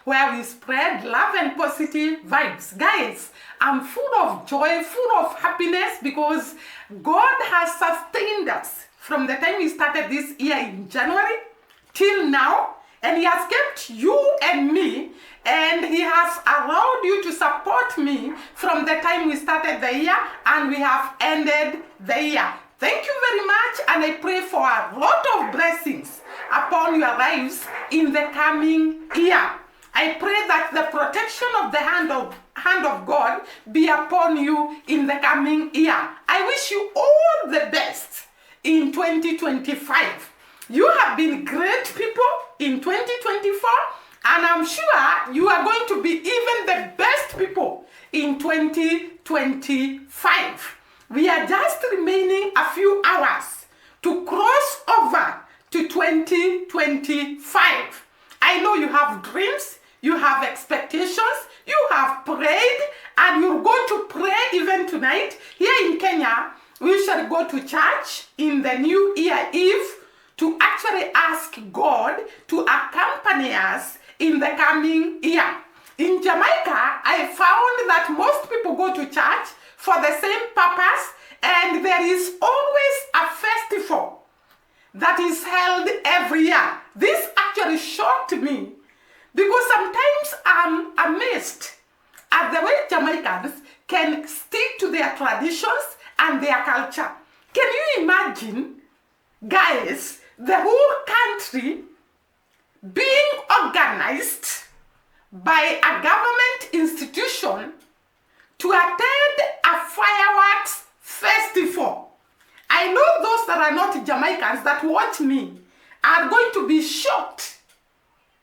where we spread love and positive vibes. Guys, I'm full of joy, full of happiness because God has sustained us from the time we started this year in January till now, and He has kept you and me, and He has allowed you to support me from the time we started the year and we have ended the year. Thank you very much, and I pray for a lot of blessings upon your lives in the coming year. I pray that the protection of the hand of God be upon you in the coming year. I wish you all the best in 2025. You have been great people in 2024, and I'm sure you are going to be even the best people in 2025. We are just remaining a few hours to cross over to 2025. I know you have dreams, you have expectations, you have prayed, and you're going to pray even tonight. Here in Kenya, we shall go to church in the New Year Eve to actually ask God to accompany us in the coming year. In Jamaica, I found that most people go to church for the same purpose, and there is always a festival that is held every year. This actually shocked me because sometimes I'm amazed at the way Jamaicans can stick to their traditions and their culture. Can you imagine, guys, the whole country being organized by a government institution to attend a fireworks festival? I know those that are not Jamaicans that watch me are going to be shocked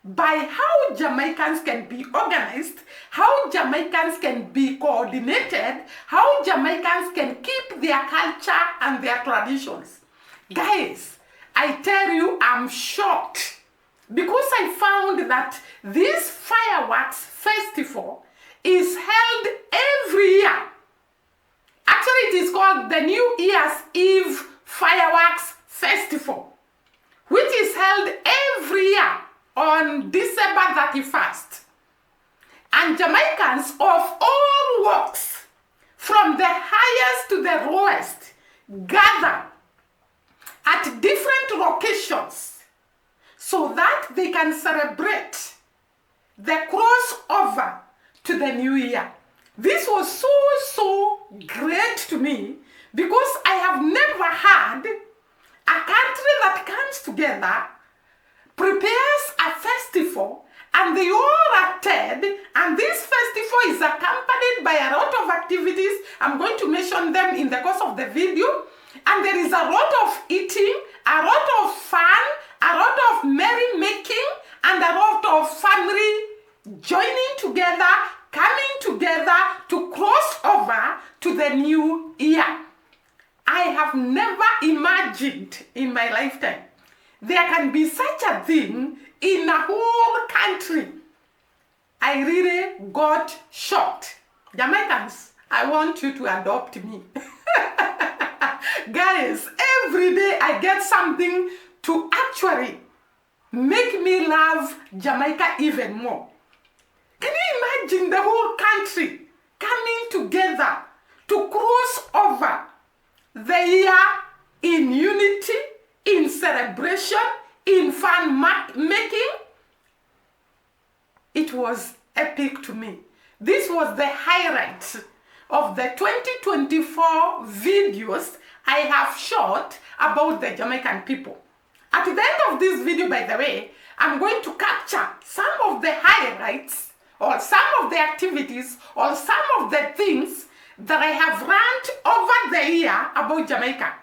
by how Jamaicans can be organized, how Jamaicans can be coordinated, how Jamaicans can keep their culture and their traditions. Guys, I tell you, I'm shocked because I found that this fireworks festival is held every year. Actually, it is called the New Year's Eve Fireworks Festival, which is held every year on December 31st. And Jamaicans of all walks, from the highest to the lowest, gather at different locations so that they can celebrate the crossover to the new year. This was so great to me because I have never had a country that comes together, prepares a festival, and they all attend, and this festival is accompanied by a lot of activities. I'm going to mention them in the course of the video, and there is a lot of eating, a lot of fun, a lot of merrymaking, and a lot of family joining together, coming together to cross over to the new year. I have never imagined in my lifetime there can be such a thing in a whole country. I really got shocked. Jamaicans, I want you to adopt me. Guys, every day I get something to actually make me love Jamaica even more. Can you imagine the whole country coming together to cross over the year in unity, in celebration, in fun making? It was epic to me. This was the highlight of the 2024 videos I have shot about the Jamaican people. At the end of this video, by the way, I'm going to capture some of the highlights or some of the activities or some of the things that I have learned over the year about Jamaica.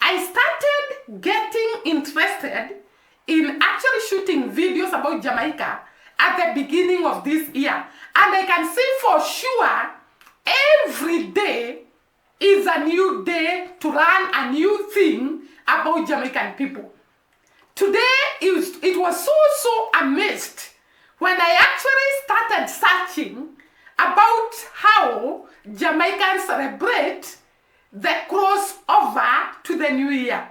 I started getting interested in actually shooting videos about Jamaica at the beginning of this year. And I can say for sure, every day is a new day to learn a new thing about Jamaican people. Today, it was so amazed when I actually started searching about how Jamaicans celebrate the crossover to the new year.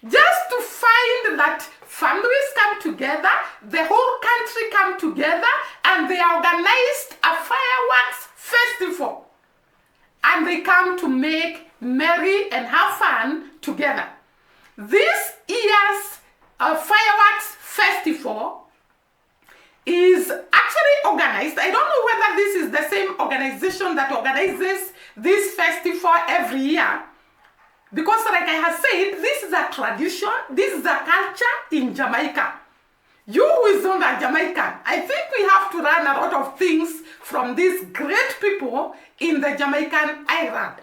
Just to find that families come together, the whole country come together, and they organized a fireworks festival. And they come to make merry and have fun together. This year's fireworks festival is actually organized. I don't know whether this is the same organization that organizes this festival every year. Because like I have said, this is a tradition, this is a culture in Jamaica. You who is not a Jamaican, I think we have to learn a lot of things from these great people in the Jamaican island.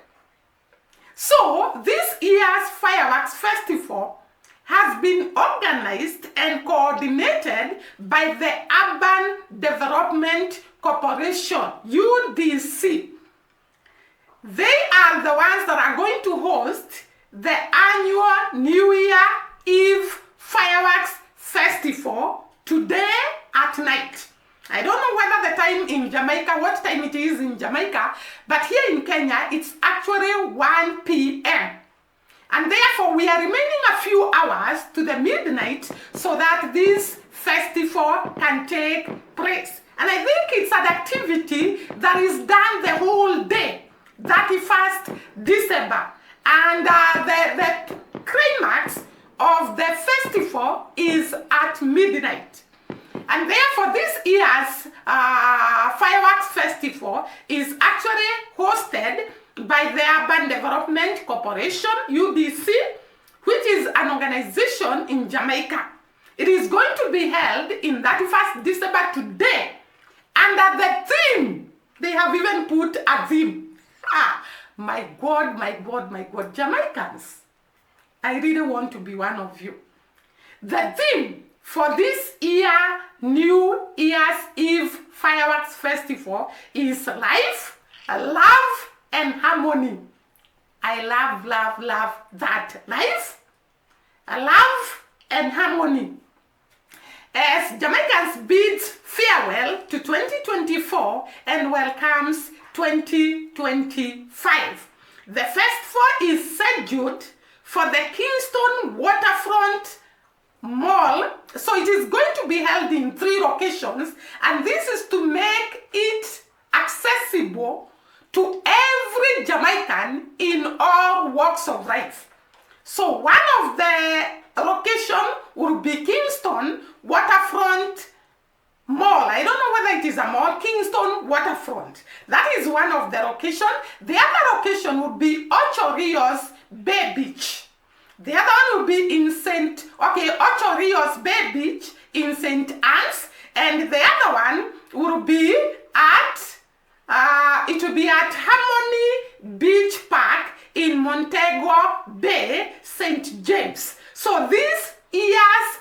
So this year's fireworks festival has been organized and coordinated by the Urban Development Corporation, UDC. They are the ones that are going to host the annual New Year Eve Fireworks Festival today at night. I don't know whether the time in Jamaica, what time it is in Jamaica, but here in Kenya, it's actually 1 p.m. And therefore, we are remaining a few hours to the midnight so that this festival can take place. And I think it's an activity that is done the whole day, 31st December. And the climax of the festival is at midnight. And therefore, this year's fireworks festival is actually hosted by the Urban Development Corporation, UDC, which is an organization in Jamaica. It is going to be held in 31st December today. And at the theme, they have even put a theme. My God, my God, my God. Jamaicans, I really want to be one of you. The theme for this year, New Year's Eve Fireworks Festival is life, love, and harmony. I love, love, love that. Life, love, and harmony. As Jamaicans bid farewell to 2024 and welcomes 2025. The festival is scheduled for the Kingston Waterfront Mall. So it is going to be held in 3 locations, and this is to make it accessible to every Jamaican in all walks of life. So one of the locations will be Kingston Waterfront Mall. I don't know whether it is a mall, Kingston Waterfront. That is one of the locations. The other location would be Ocho Rios Bay Beach. The other one will be in Ocho Rios Bay Beach in St. Anne's, and the other one will be at Harmony Beach Park in Montego Bay, St. James. So this year's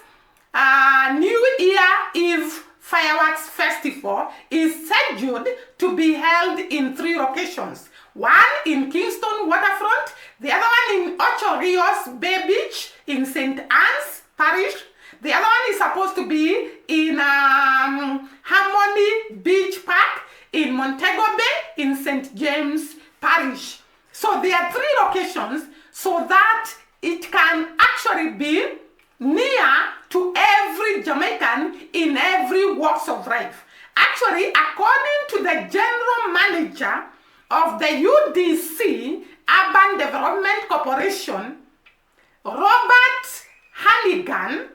New Year Eve Fireworks Festival is scheduled to be held in 3 locations. One in Kingston Waterfront, the other one in Ocho Rios Bay Beach in St. Anne's Parish. The other one is supposed to be in Harmony Beach Park in Montego Bay in St. James Parish. So there are 3 locations so that it can actually be near to every Jamaican in every walks of life. Actually, according to the general manager of the UDC, Urban Development Corporation, Robert Hannigan,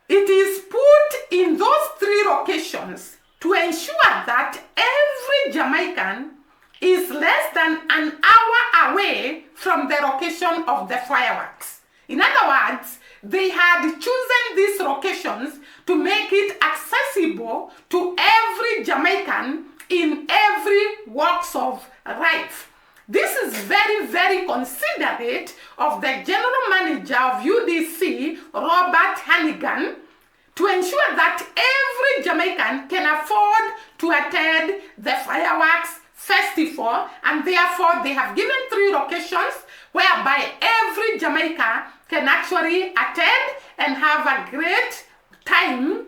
it is put in those 3 locations to ensure that every Jamaican is less than an hour away from the location of the fireworks. In other words, they had chosen these locations to make it accessible to every Jamaican in every walks of life. This is very, very considerate of the general manager of UDC, Robert Hannigan, to ensure that every Jamaican can afford to attend the fireworks festival, and therefore they have given 3 locations whereby every Jamaican can actually attend and have a great time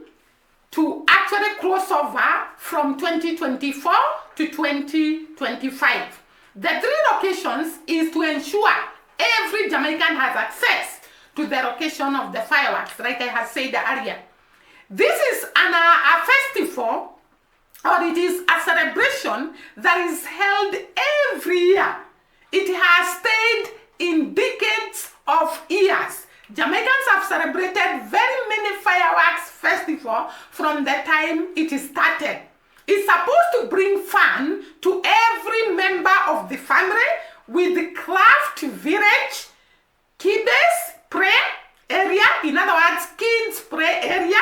to actually cross over from 2024 to 2025. The 3 locations is to ensure every Jamaican has access to the location of the fireworks, like I have said earlier. This is a festival festival, or it is a celebration that is held every year. It has stayed in decades of years. Jamaicans have celebrated very many fireworks festival from the time it started. It's supposed to bring fun to every member of the family with the craft village, kiddies play area, in other words, kids play area,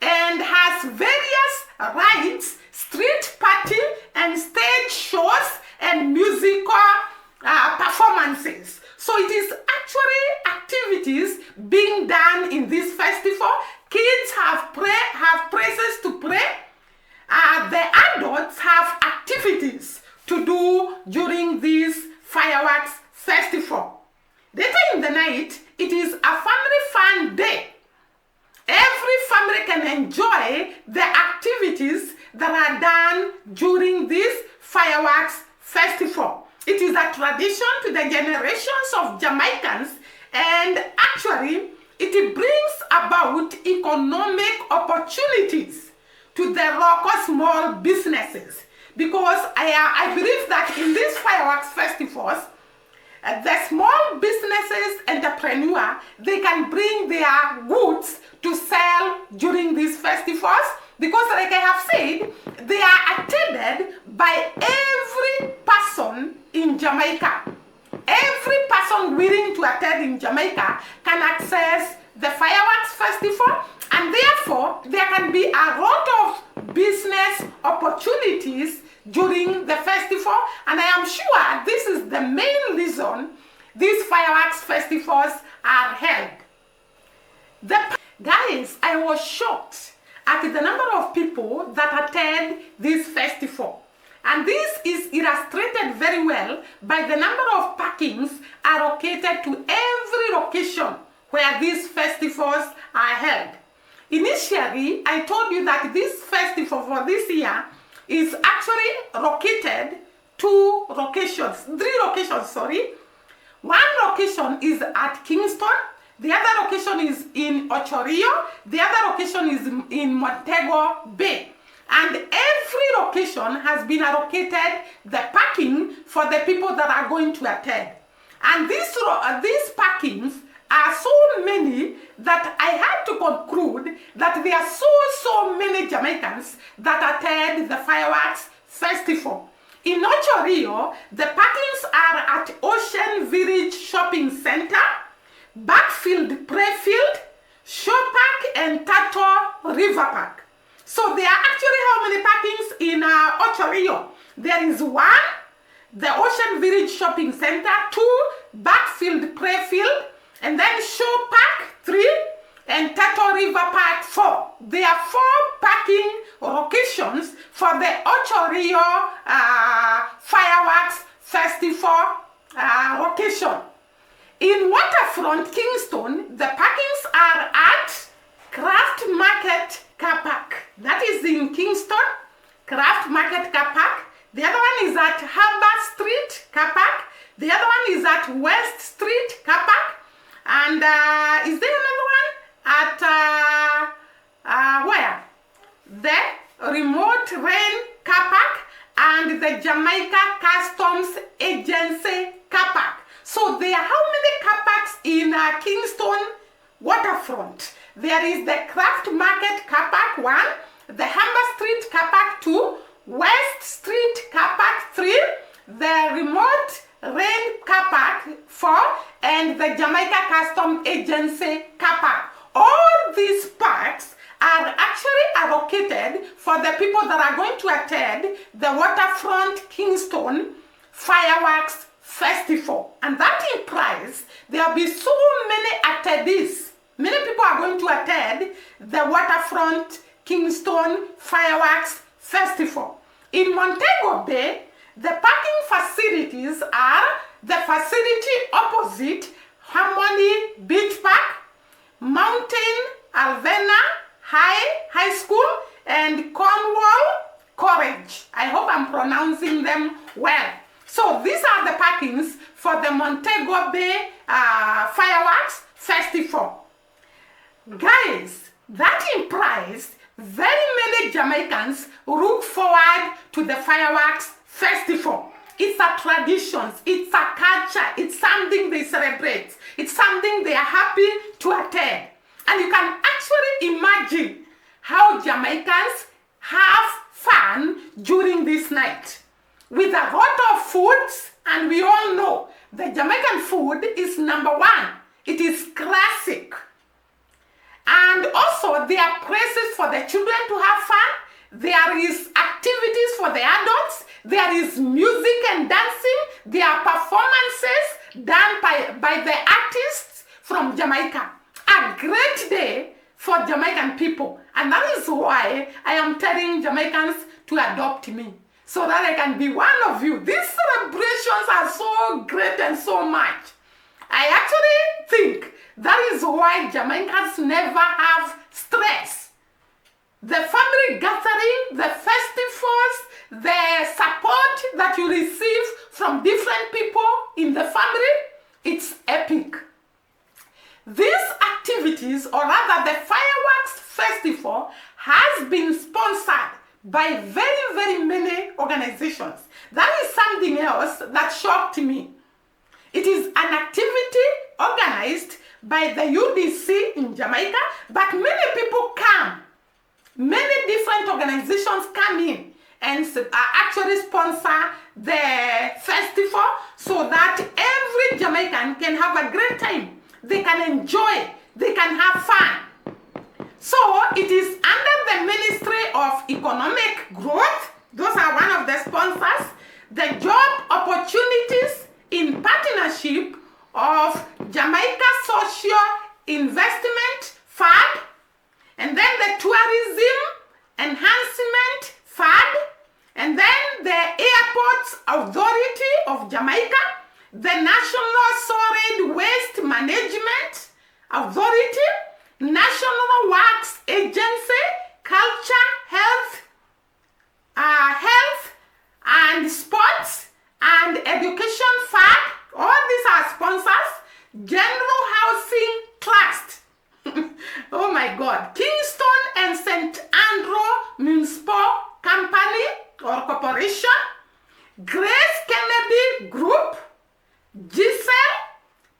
and has various rides, street party, and stage shows and musical performances. So it is actually activities being done in this festival. Kids have places to play. The adults have activities to do during this fireworks festival. Later in the night, it is a family fun day. Every family can enjoy the activities that are done during this fireworks festival. It is a tradition to the generations of Jamaicans, and actually it brings about economic opportunities to the local small businesses, because I believe that in these fireworks festivals, the small businesses entrepreneur, they can bring their goods to sell during these festivals, because like I have said, they are attended by every person in Jamaica. Every person willing to attend in Jamaica can access the fireworks festival, and therefore there can be a lot of business opportunities during the festival, and I am sure this is the main reason these fireworks festivals are held. Guys, I was shocked at the number of people that attend this festival. And this is illustrated very well by the number of parkings allocated to every location where these festivals are held. Initially, I told you that this festival for this year is actually located three locations. One location is at Kingston, the other location is in Ochorio, the other location is in Montego Bay. And every location has been allocated the parking for the people that are going to attend. And these parkings are so many that I had to conclude that there are so many Jamaicans that attend the fireworks festival. In Ochorio, the parkings are at Ocean Village Shopping Center, Backfield Playfield, Show Park, and Tato River Park. So there are actually how many parkings in Ochorio? There is 1, the Ocean Village Shopping Center, 2, Backfield Playfield, and then Show Park 3, and Tato River Park 4. There are 4 parking locations for the Ochorio Fireworks Festival location. In Waterfront, Kingston, the parkings are at Craft Market Car Park. That is in Kingston, Craft Market Car Park. The other one is at Harbour Street Car Park. The other one is at West Street Car Park. And is there another one at where? The Remote Rain Car Park and the Jamaica Customs Agency Car Park. So there are how many car parks in Kingston Waterfront? There is the Craft Market Car Park 1, the Humber Street Car Park 2, West Street Car Park 3, the Remote Rain Car Park 4, and the Jamaica Customs Agency Car Park. All these parks are actually allocated for the people that are going to attend the Waterfront Kingston Fireworks Festival. And that implies there will be so many attendees. Many people are going to attend the Waterfront Kingston Fireworks Festival. In Montego Bay, the parking facilities are the facility opposite Harmony Beach Park, Mountain Alvena High School, and Cornwall College. I hope I'm pronouncing them well. So these are the parkings for the Montego Bay Fireworks Festival. Guys, that implies very many Jamaicans look forward to the fireworks festival. It's a tradition, it's a culture, it's something they celebrate, it's something they are happy to attend. And you can actually imagine how Jamaicans have fun during this night with a lot of foods, and we all know the Jamaican food is number one. It is classic. And also there are places for the children to have fun. There is activities for the adults. There is music and dancing. There are performances done by the artists from Jamaica. A great day for Jamaican people. And that is why I am telling Jamaicans to adopt me, so that I can be one of you. These celebrations are so great and so much. I actually think that is why Jamaicans never have stress. The family gathering, the festivals, the support that you receive from different people in the family, it's epic. These activities, or rather the fireworks festival, has been sponsored by very, very many organizations. That is something else that shocked me. It is an activity organized by the UDC in Jamaica, but many people come. Many different organizations come in and actually sponsor the festival so that every Jamaican can have a great time. They can enjoy, they can have fun. So it is under the Ministry of Economic Growth. Those are one of the sponsors. The Job Opportunities in Partnership of Jamaica Social Investment Fund, and then the Tourism Enhancement Fund, and then the Airports Authority of Jamaica, the National Solid Waste Management Authority, National Works Agency, Culture, Health and Sports and Education Fund. All these are sponsors. General Housing Trust. Oh my God. Kingston and St. Andrew Municipal Company or Corporation. Grace Kennedy Group. Giselle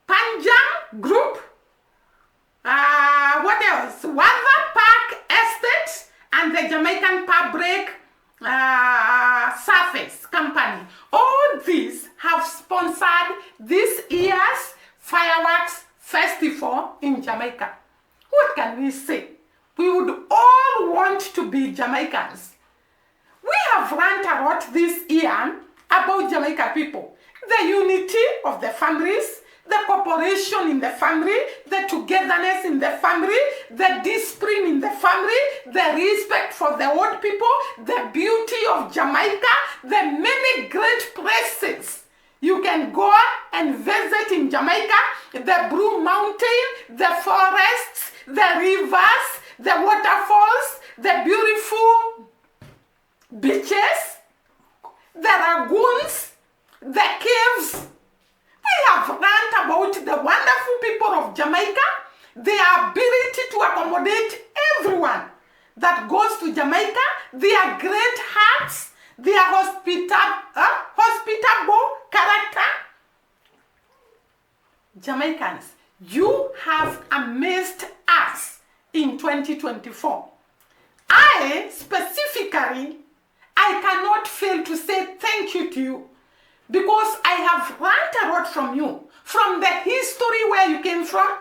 Panjang Group. What else? Weather Park Estate and the Jamaican Public Surface Company. All these have sponsored this year's fireworks festival in Jamaica. What can we say? We would all want to be Jamaicans. We have learned a lot this year about Jamaica people. The unity of the families, the cooperation in the family, the togetherness in the family, the discipline in the family, the respect for the old people, the beauty of Jamaica, the many great places you can go and visit in Jamaica, the Blue Mountain, the forests, the rivers, the waterfalls, the beautiful beaches, the lagoons, the caves. We have learned about the wonderful people of Jamaica, their ability to accommodate everyone that goes to Jamaica, their great hearts, their hospitable character. Jamaicans, you have amazed us in 2024. I cannot fail to say thank you to you, because I have learned a lot from you, from the history where you came from,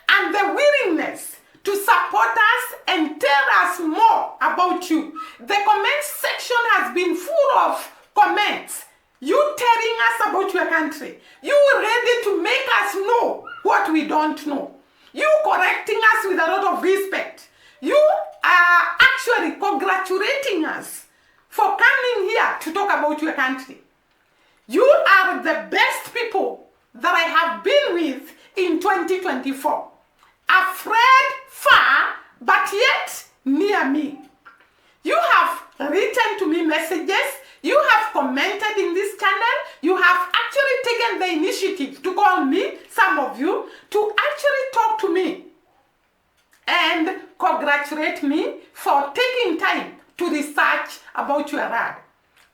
and the willingness to support us and tell us more about you. The comment section has been full of comments. You telling us about your country. You ready to make us know what we don't know. You correcting us with a lot of respect. You are actually congratulating us for coming here to talk about your country. You are the best people that I have been with in 2024. Afraid far, but yet near me. You have written to me messages. You have commented in this channel. You have actually taken the initiative to call me, some of you, to actually talk to me. and congratulate me for taking time to research about your ad.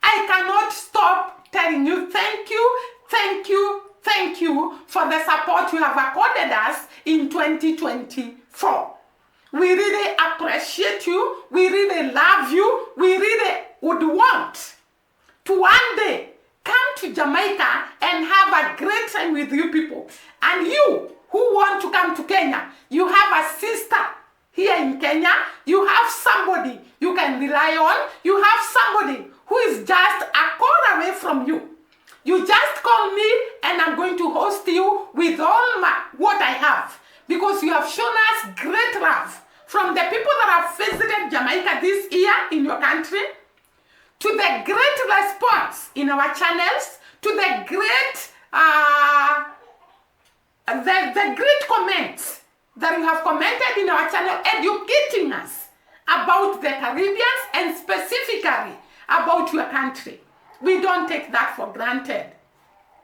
I cannot stop telling you thank you, thank you, thank you for the support you have accorded us in 2024. We really appreciate you. We really love you. We really would want to one day come to Jamaica and have a great time with you people. And you who want to come to Kenya, you have a sister here in Kenya. You have somebody you can rely on. You have somebody who is just a call away from you. You just call me and I'm going to host you with all what I have, because you have shown us great love from the people that have visited Jamaica this year in your country, to the great response in our channels, to the great the great comments that you have commented in our channel, educating us about the Caribbeans and specifically about your country. We don't take that for granted.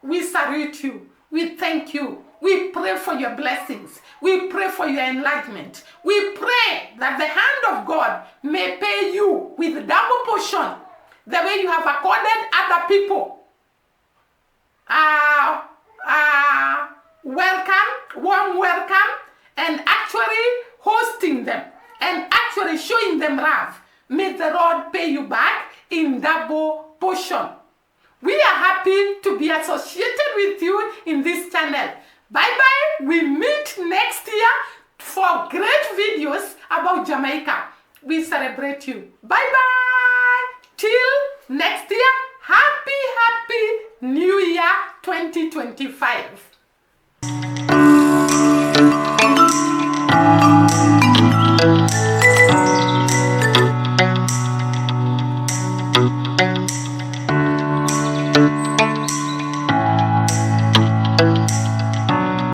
We salute you. We thank you. We pray for your blessings. We pray for your enlargement. We pray that the hand of God may pay you with double portion, the way you have accorded other people. Warm welcome, and actually hosting them and actually showing them love. May the Lord pay you back in double portion. We are happy to be associated with you in this channel. Bye-bye. We meet next year for great videos about Jamaica. We celebrate you. Bye-bye. Till next year. Happy New Year 2025.